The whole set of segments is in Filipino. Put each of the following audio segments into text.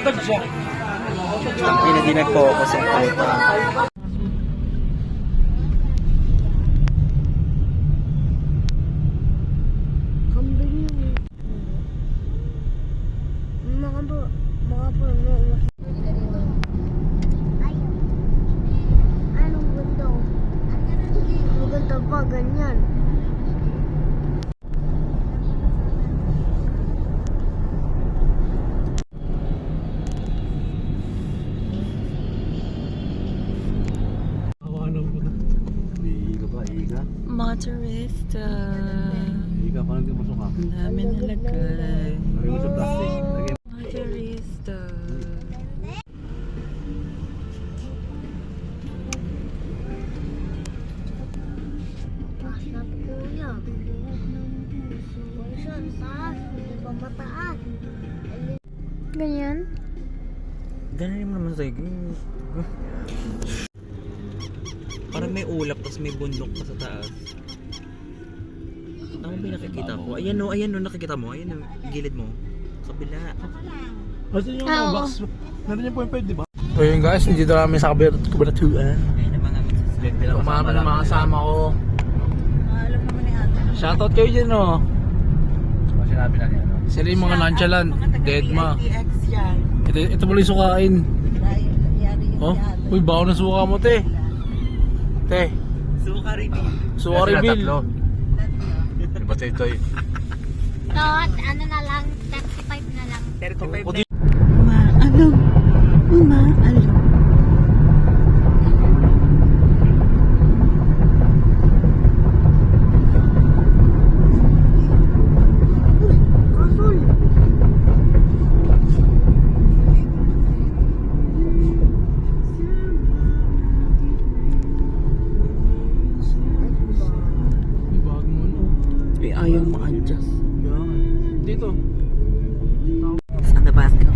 Naglatag siya. Hindi nag-focus ang puta. Kambing yun. Mga po, anong ganda? Maganda pa, ganyan. Motorista. Hindi ka parang di masok ha. Ang dami nalagay. Lagay mo sa plastic. Lagay mo. Motorista. Masarap kuya. Saan taas? Hindi ba mataas? Ganyan? Ganun mo naman sa'yo. Parang may ulap tapos may bundok pa sa taas. Tama ba yung nakikita ko? Ayan o, nakikita mo. Ayan o, gilid mo. Kabila. Asan yung Oo. box? Nandun yung point, di ba? So yun guys, dito namin sa Kabaratuan. Ayun naman namin sa split. Kumama ng mga kasama ko. Shoutout kayo dyan oh. Sinabi na niya, no? Sila yung mga nonchalant, deadma. Ito pala yung sukain. Oh, uy, bago na suka mo te. Te, Suka reveal. suka reveal. Yung potato yun. Tot, ano na lang, 35 na lang. 35 na. Umaalog. Kasul. May bago mo ano. Eh, ayaw ma-adjust. Dito. On the basket.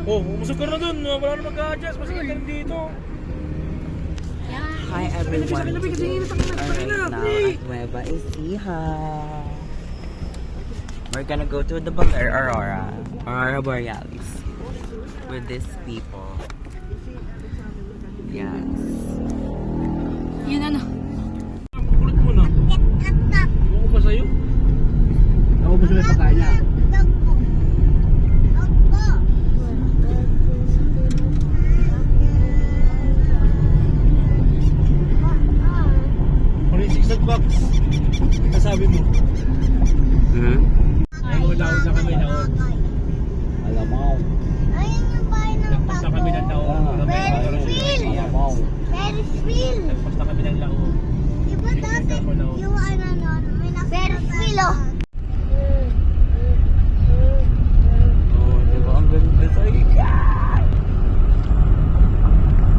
Oh, umusog ka na dun. Wala na mag-a-adjust. Masakit ka rin dito. Hi everyone. Alright, now at Nueva Ecija. We're gonna go to the Aurora Borealis with these people. Yes. Yun ano. Kulit mo na. Ewan ko pa sa'yo. Ako gusto yung pagkain niya. Ano yung zigzag box? Kasabi mo. Hmm? Ayaw daw na kami naon. Alam mo. Ayun yung bahay ng Nagpas na kami ng naon. Ferris wheel! Alam mo. Ferris wheel! Nagpas na kami ng laon. Diba dati yung ano nun, may Ferris wheel oh! Oh, diba? Ang ganda sa ikan.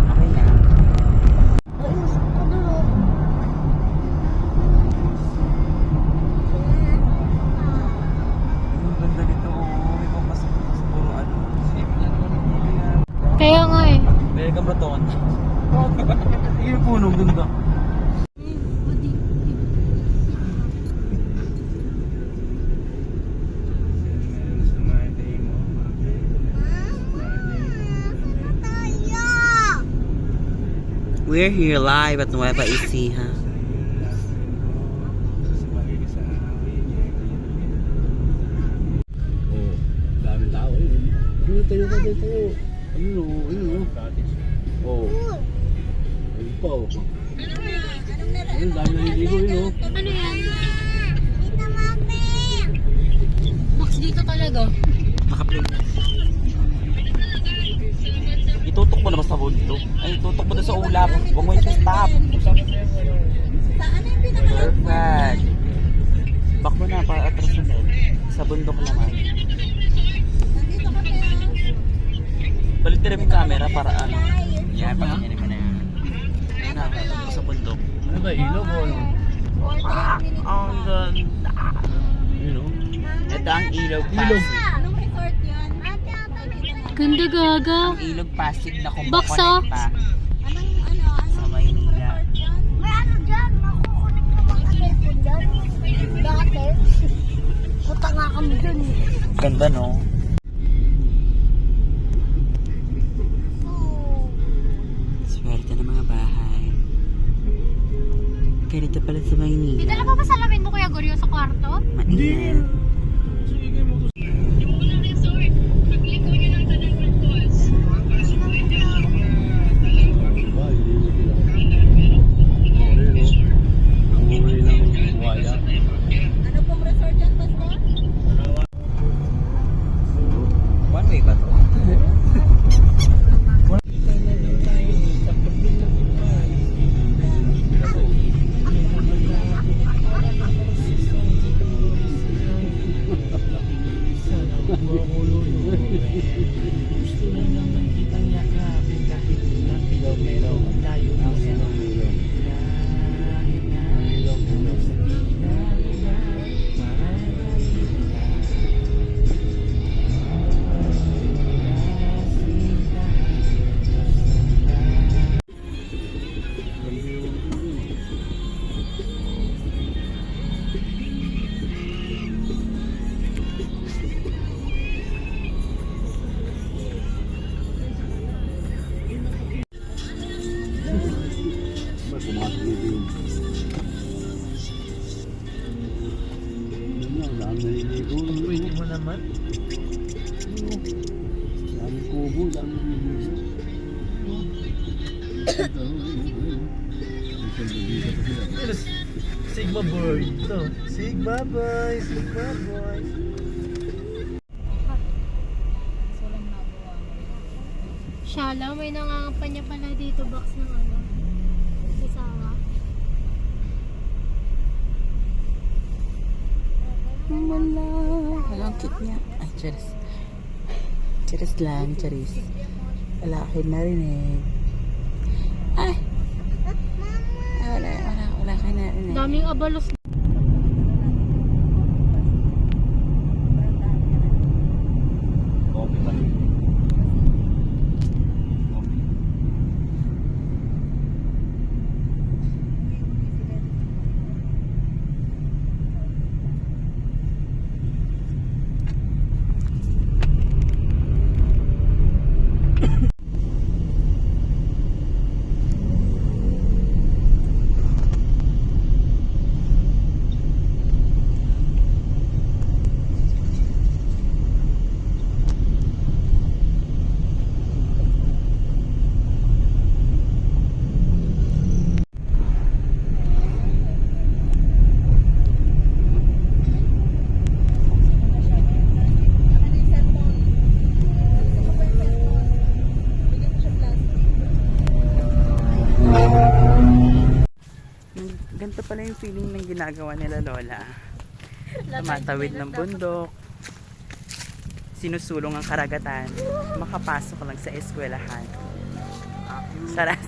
Okay na. Ayun, sa dulo. Ang ganda nito. Oh, may papasok sa puro ano. Shape niya naman yung puno yan. Kaya nga eh. May kamraton. Yung puno, ganda. We're here live at Nueva Ecija. Oh, daming tao yun. Dito tayo ka dito. Ayun o, ayun o. Oh. Ayun pa o. Ayun, dami naliligo yun o. Ano yan? Tita Mami! Max dito talaga. Naka-play. Itutok mo na ba sa bundok? Ay, itutok mo na sa ulap. Huwag mo yung stop. Perfect. Back mo na para atras mo. Sa bundok naman. Balik na rin yung camera para ano. Yan, pagkakainin mo na yan. Ayun na, sa bundok. Ano ba, ilog o ano? Ang ganda. Yun o. Ito ang Ilog Pasig. Anong resort yun? Ganda gaga. Ang Ilog Pasig na Bakso. kumukonekta Anong sa Maynila. may ano dyan? Makukunik na ba kami po dyan? Dati. Puta nga kami dun. Ganda no? Swerte ng mga bahay. Ganito pala sa Maynila. Dito lang ba salamin mo Kuya Goryo sa kwarto? Mainit. Diba, ilog sila. Oo, yun o. Umuwi ng waya. Ano pong resort yan, Pastor? One way ba to? Diba, pumasok dito yun. Yun na, dami naliligo. Pwede mo naman. Dami kubo, dami naliligo. Ito, Sigma boy. Ito. Sigma boy. Sigma boy. Shala, may nangangampanya pala dito box ng ano. Isawa. Wala. Wala ang cute niya. Ay, charis. Charis lang, charis. Wala akin narinig. Ay! Ay, wala kayo narinig. Daming abalos. Coffee ba? Ganito pala yung feeling ng ginagawa nila Lola. Tumatawid ng bundok, sinusulong ang karagatan, makapasok lang sa eskwelahan. Saras.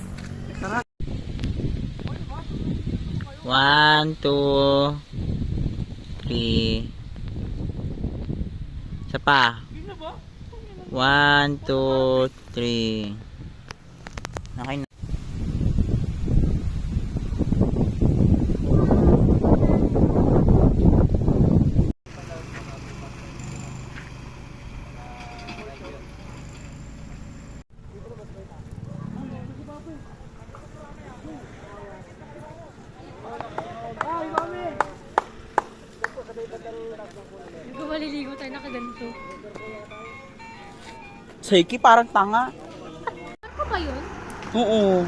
1, 2, 3. Isa pa. 1, 2, 3. Okay na. Hindi ko maliligo tayo nakaganto. Seki parang tanga. Ano ba yun? Oo.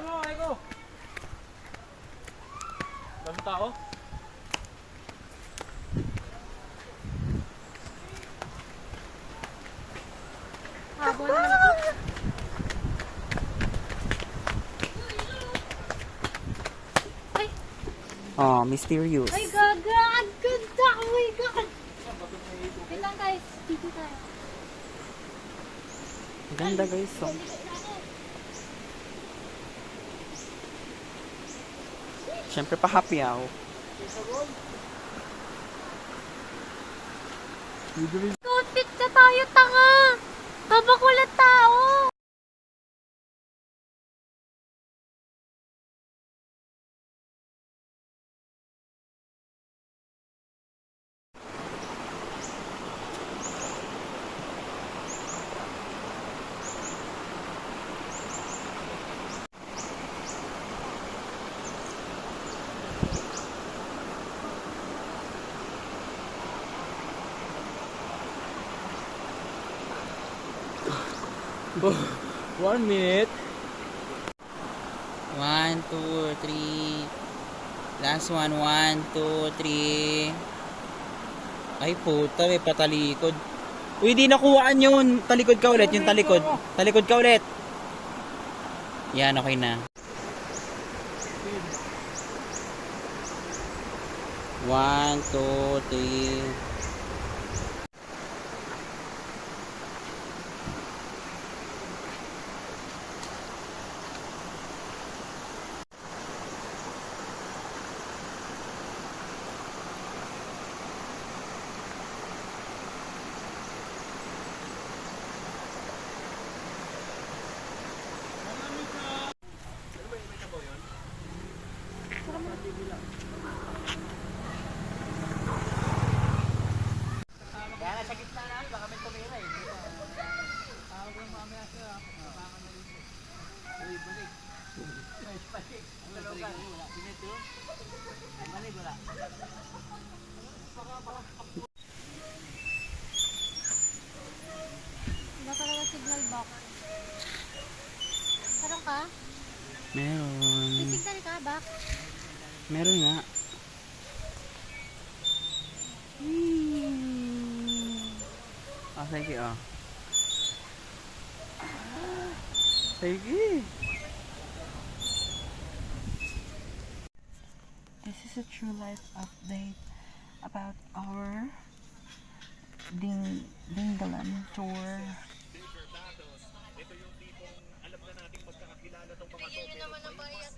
mo, Eko. Dami tao? Habol naman ako. Ay! Oh, mysterious. Ay, gaga! Ang ganda! Oh my God! Wait lang guys. Dito tayo. Ganda guys. So. Siyempre pa happy ako. Outfit na tayo, tanga! Habang wala tao! Oh, 1 minute. 1, 2, 3. Last one, 1, 2, 3. Ay puta, may patalikod. Uy, di nakuhaan yun. Talikod ka ulit, yung talikod. Talikod ka ulit. Yan, okay na. 1, 2, 3. Wala talaga signal box. Meron ka? Meron. May signal ka, box? Meron nga. Ah, sige ah. Sige. This is a true life update about our Dingalan tour. Bigyan nyo naman ang bayad.